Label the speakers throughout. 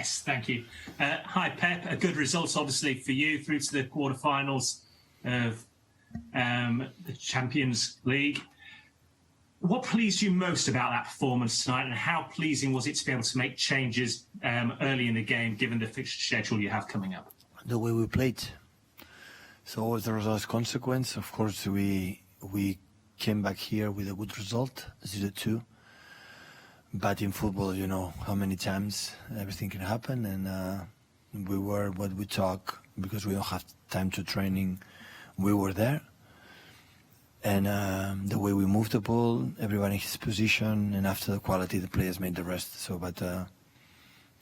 Speaker 1: Yes, thank you. Hi, Pep. A good result, obviously, for you through to the quarterfinals of the Champions League. What pleased you most about that performance tonight, and how pleasing was it to be able to make changes early in the game, given the fixture schedule you have coming up?
Speaker 2: The way we played. So always the results consequence. Of course, we came back here with a good result, 0-2. But in football, you know how many times everything can happen, and we were what we talk, because we don't have time to training. We were there, and the way we moved the ball, everyone in his position, and after the quality, the players made the rest. So, but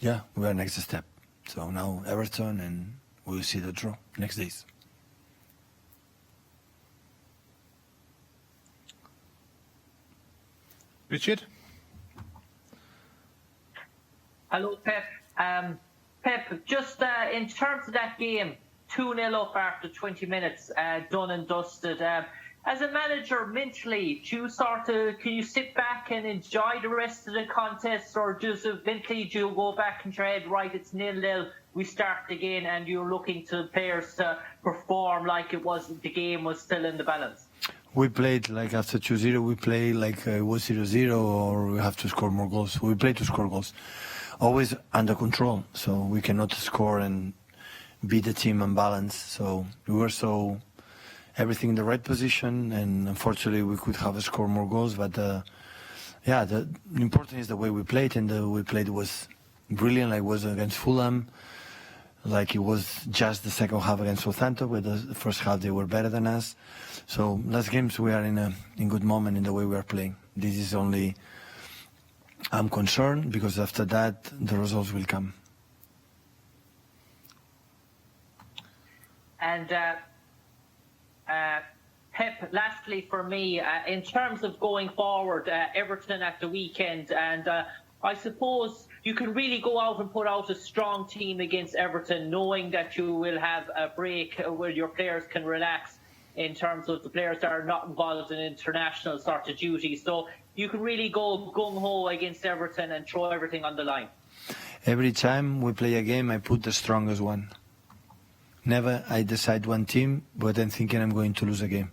Speaker 2: yeah, we are next step. So now Everton, and we'll see the draw next days.
Speaker 3: Richard?
Speaker 4: Hello, Pep. Pep, just in terms of that game, 2-0 up after 20 minutes, done and dusted. As a manager, mentally, can you sit back and enjoy the rest of the contest, or does it mentally do you go back and try, right, it's 0-0, we start again, and you're looking to players to perform like the game was still in the balance?
Speaker 2: We played like after 2-0, we play like it was 0-0, or we have to score more goals. We play to score goals. Always under control, so we cannot score and beat the team unbalanced. So we were everything in the right position, and unfortunately we could have scored more goals. But yeah, the important is the way we played, and the way we played was brilliant. Like it was against Fulham, like it was just the second half against Southampton, where the first half they were better than us. So last games we are in good moment in the way we are playing. This is only. I'm concerned because after that the results will come.
Speaker 4: And Pep, lastly for me, in terms of going forward, Everton at the weekend, and I suppose you can really go out and put out a strong team against Everton, knowing that you will have a break where your players can relax in terms of the players that are not involved in international sort of duties. So you can really go gung-ho against Everton and throw everything on the line.
Speaker 2: Every time we play a game, I put the strongest one. Never I decide one team, but I'm thinking I'm going to lose a game.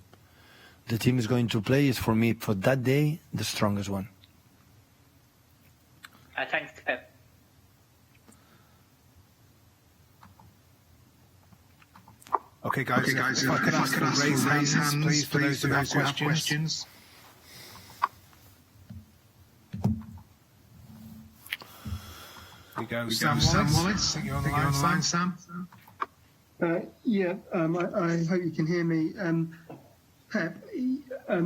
Speaker 2: The team is going to play is, for me, for that day, the strongest one.
Speaker 4: Thanks, Pep.
Speaker 3: Okay, guys, if I could ask you to raise hands, please, for those who have questions. Here we go. Sam Wallace. I think you're on the line, Sam.
Speaker 5: Yeah, I hope you can hear me. Pep,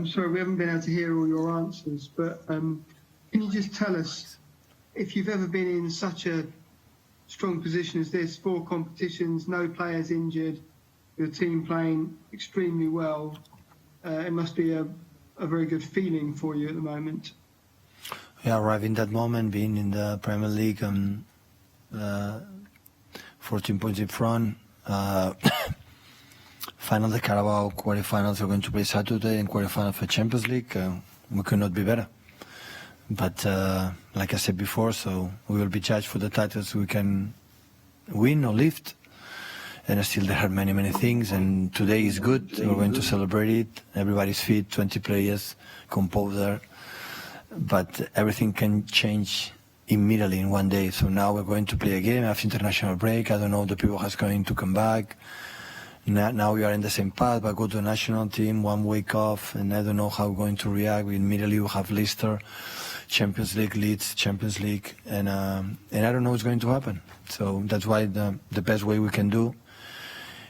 Speaker 5: sorry, we haven't been able to hear all your answers, but can you just tell us if you've ever been in such a strong position as this, 4 competitions, no players injured, your team playing extremely well, it must be a very good feeling for you at the moment.
Speaker 2: Yeah, arriving that moment, being in the Premier League, 14 points in front. Final the Carabao quarterfinals are going to play Saturday, and quarterfinal for Champions League. We could not be better. But like I said before, so we will be judged for the titles we can win or lift. And still there are many things, and today is good. We're going to celebrate it. Everybody's fit, 20 players, composed there. But everything can change immediately in one day. So now we're going to play a game after international break. I don't know the people who's going to come back. Now we are in the same path, but go to the national team, 1 week off, and I don't know how we're going to react. Immediately we have Leicester, Champions League, Leeds, Champions League, and I don't know what's going to happen. So that's why the best way we can do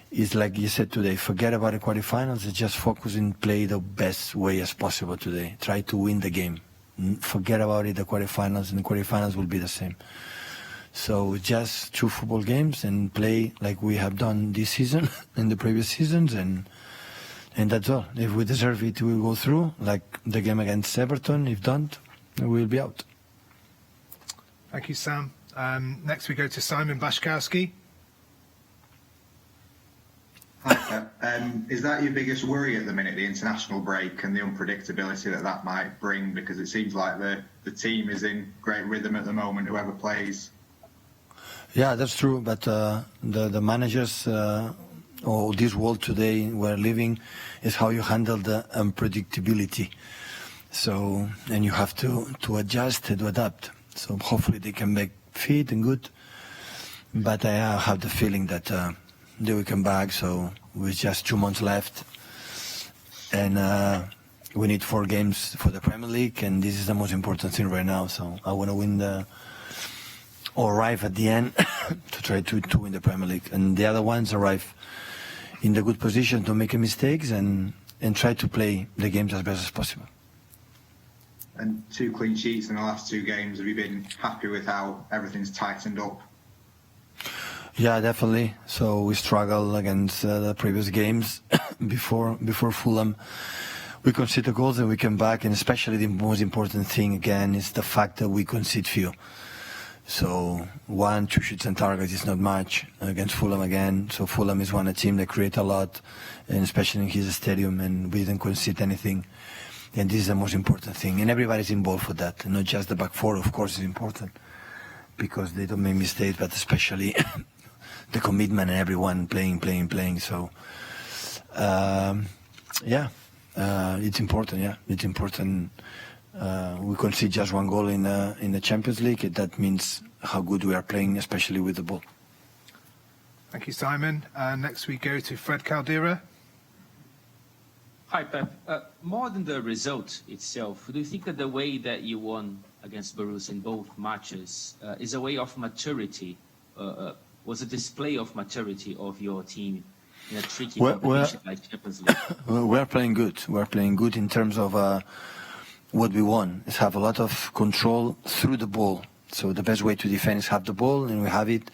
Speaker 2: is, like you said today, forget about the quarterfinals and just focus and play the best way as possible today. Try to win the game. Forget about it, the quarterfinals, and the quarterfinals will be the same. So just 2 football games and play like we have done this season and the previous seasons, and that's all. If we deserve it, we will go through, like the game against Everton. If don't, we will be out.
Speaker 3: Thank you, Sam. Next we go to Simon Bashkowski.
Speaker 6: Hi, Pep. Is that your biggest worry at the minute, the international break and the unpredictability that might bring? Because it seems like the team is in great rhythm at the moment, whoever plays.
Speaker 2: Yeah, that's true. But the managers or this world today we're living is how you handle the unpredictability. So, and you have to adjust, to adapt. So hopefully they can make fit and good. But I have the feeling that they will come back. So with just 2 months left, and we need 4 games for the Premier League, and this is the most important thing right now. So I want to win or arrive at the end to try to win the Premier League, and the other ones arrive in the good position to make mistakes and try to play the games as best as possible.
Speaker 6: And 2 clean sheets in the last 2 games. Have you been happy with how everything's tightened up?
Speaker 2: Yeah, definitely. So we struggled against the previous games before Fulham. We concede the goals and we come back, and especially the most important thing again is the fact that we concede few. So 1, 2 shots on target is not much against Fulham again. So Fulham is a team that create a lot, and especially in his stadium, and we didn't concede anything. And this is the most important thing. And everybody's involved for that, not just the back four, of course, is important because they don't make mistakes, but especially the commitment and everyone playing. So, it's important. Yeah, it's important. We concede just 1 goal in the Champions League. That means how good we are playing, especially with the ball.
Speaker 3: Thank you, Simon. Next we go to Fred Caldera.
Speaker 7: Hi, Pep. More than the result itself, do you think that the way that you won against Borussia in both matches is a way of maturity? Was a display of maturity of your team in a tricky competition like Champions League?
Speaker 2: We're playing good. We're playing good in terms of what we want is have a lot of control through the ball. So the best way to defend is have the ball, and we have it.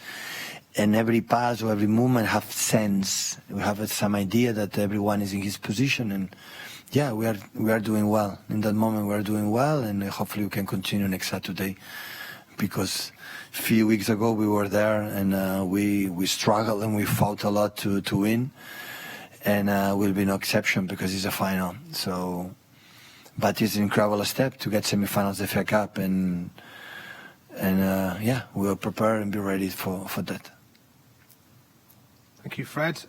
Speaker 2: And every pass or every movement have sense. We have some idea that everyone is in his position, and yeah, we are doing well. In that moment, we are doing well, and hopefully we can continue next Saturday. Because a few weeks ago we were there, and we struggled and we fought a lot to win, and will be no exception because it's a final. So, but it's an incredible step to get semi-finals of the FA Cup, and yeah, we will prepare and be ready for that.
Speaker 3: Thank you, Fred.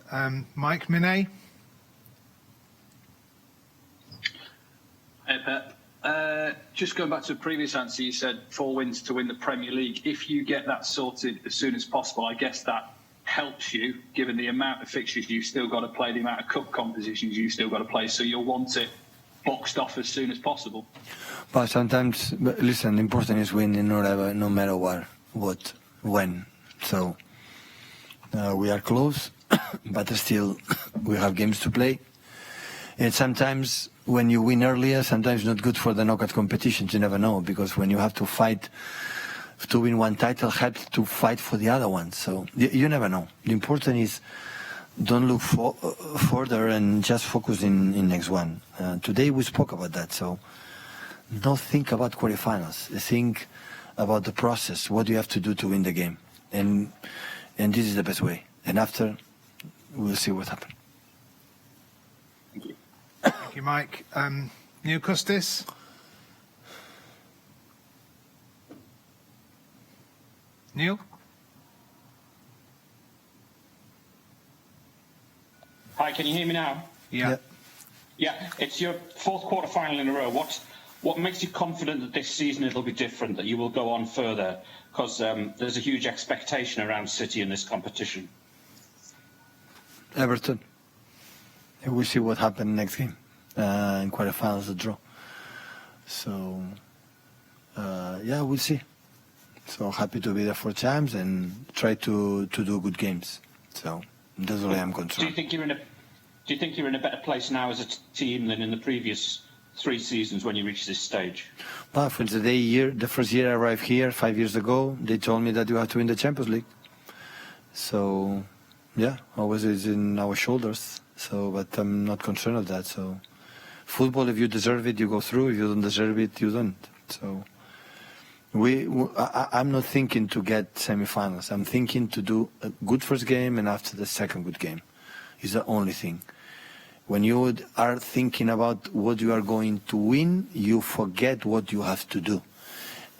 Speaker 3: Mike Minet.
Speaker 8: Hey, Pep. Just going back to a previous answer, you said 4 wins to win the Premier League. If you get that sorted as soon as possible, I guess that helps you, given the amount of fixtures you've still got to play, the amount of cup competitions you've still got to play, so you'll want it boxed off as soon as possible.
Speaker 2: But sometimes, listen, the important is winning, no matter what, when. So we are close, but still we have games to play. And sometimes when you win earlier, sometimes not good for the knockout competitions. You never know, because when you have to fight to win 1 title, helps to fight for the other one. So you never know. The important is don't look further and just focus in next one. Today we spoke about that. So don't think about quarterfinals. Think about the process. What do you have to do to win the game? And this is the best way. And after, we'll see what happens.
Speaker 8: Thank you.
Speaker 3: Thank you, Mike. Neil Custis. Neil?
Speaker 9: Hi, can you hear me now?
Speaker 3: Yeah.
Speaker 9: Yeah, it's your 4th quarter-final in a row. What makes you confident that this season it'll be different, that you will go on further? Because there's a huge expectation around City in this competition.
Speaker 2: Everton. We'll see what happens next game. In quarterfinals, a draw. So, yeah, we'll see. So happy to be there 4 times and try to do good games. So that's why I'm concerned.
Speaker 9: Do you think you're in a better place now as a team than in the previous 3 seasons when you reached this stage?
Speaker 2: Well, for the first year I arrived here 5 years ago, they told me that you have to win the Champions League. So, yeah, always is in our shoulders. So, but I'm not concerned of that. So, football, if you deserve it, you go through. If you don't deserve it, you don't. So, I'm not thinking to get semi-finals. I'm thinking to do a good first game and after the second good game. Is the only thing. When you are thinking about what you are going to win, you forget what you have to do.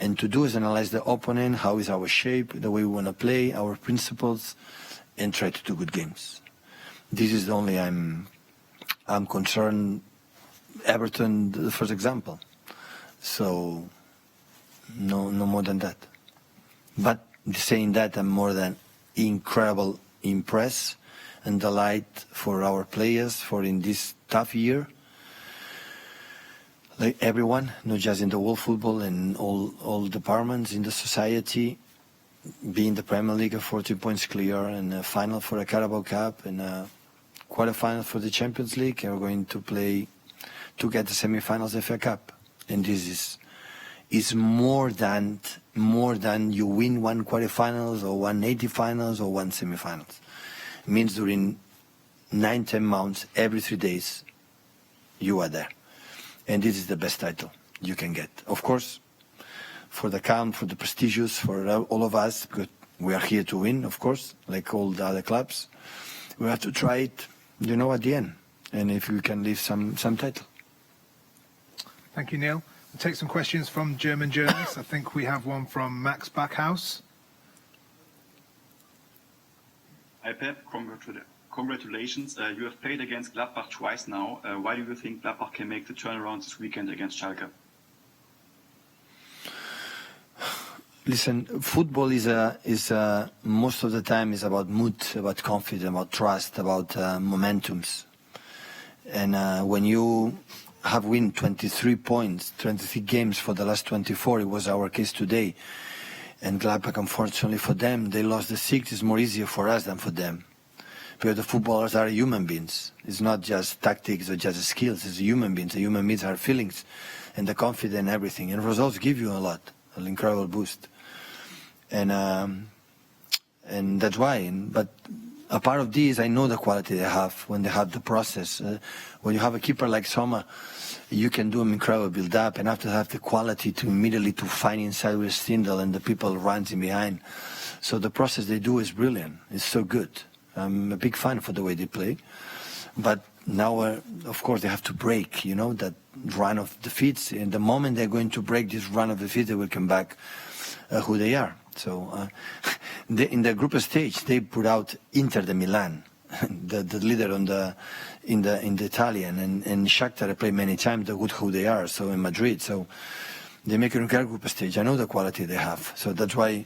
Speaker 2: And to do is analyze the opponent, how is our shape, the way we want to play, our principles, and try to do good games. This is the only I'm concerned. Everton, the first example. So no more than that. But saying that, I'm more than incredible impressed and delight for our players for in this tough year. Like everyone, not just in the world football and all departments in the society, being the Premier League 40 points clear and a final for a Carabao Cup and a quarterfinal for the Champions League, and we're going to play to get the semi-finals of FA Cup. And this is more than you win one quarterfinals or 180 finals or one semi-finals. It means during 9-10 months, every 3 days, you are there. And this is the best title you can get. Of course, for the count, for the prestigious, for all of us, because we are here to win, of course, like all the other clubs. We have to try it, at the end. And if we can leave some title.
Speaker 3: Thank you, Neil. We'll take some questions from German journalists. I think we have one from Max Backhaus.
Speaker 10: Hi, Pep. Congratulations. You have played against Gladbach twice now. Why do you think Gladbach can make the turnaround this weekend against Schalke?
Speaker 2: Listen, football is most of the time is about mood, about confidence, about trust, about momentums. And when you have won 23 points, 23 games for the last 24, it was our case today. And Gladbach, unfortunately for them, they lost the 6. It's more easier for us than for them. Because the footballers are human beings. It's not just tactics or just skills. It's human beings. The human beings are feelings and the confidence and everything. And results give you a lot, an incredible boost. And that's why. But a part of this, I know the quality they have when they have the process. When you have a keeper like Sommer, you can do an incredible build-up, and after have the quality to immediately to find inside with Stindl and the people runs in behind. So the process they do is brilliant. It's so good. I'm a big fan for the way they play. But now, of course, they have to break, that run of defeats. In the moment they're going to break this run of defeats, they will come back who they are. So in the group stage, they put out Inter de Milan, the leader in the Italian, and Shakhtar play many times. They're good who they are. So in Madrid, so they make an incredible group stage. I know the quality they have. So that's why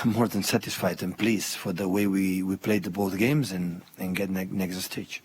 Speaker 2: I'm more than satisfied and pleased for the way we played both games and get next stage.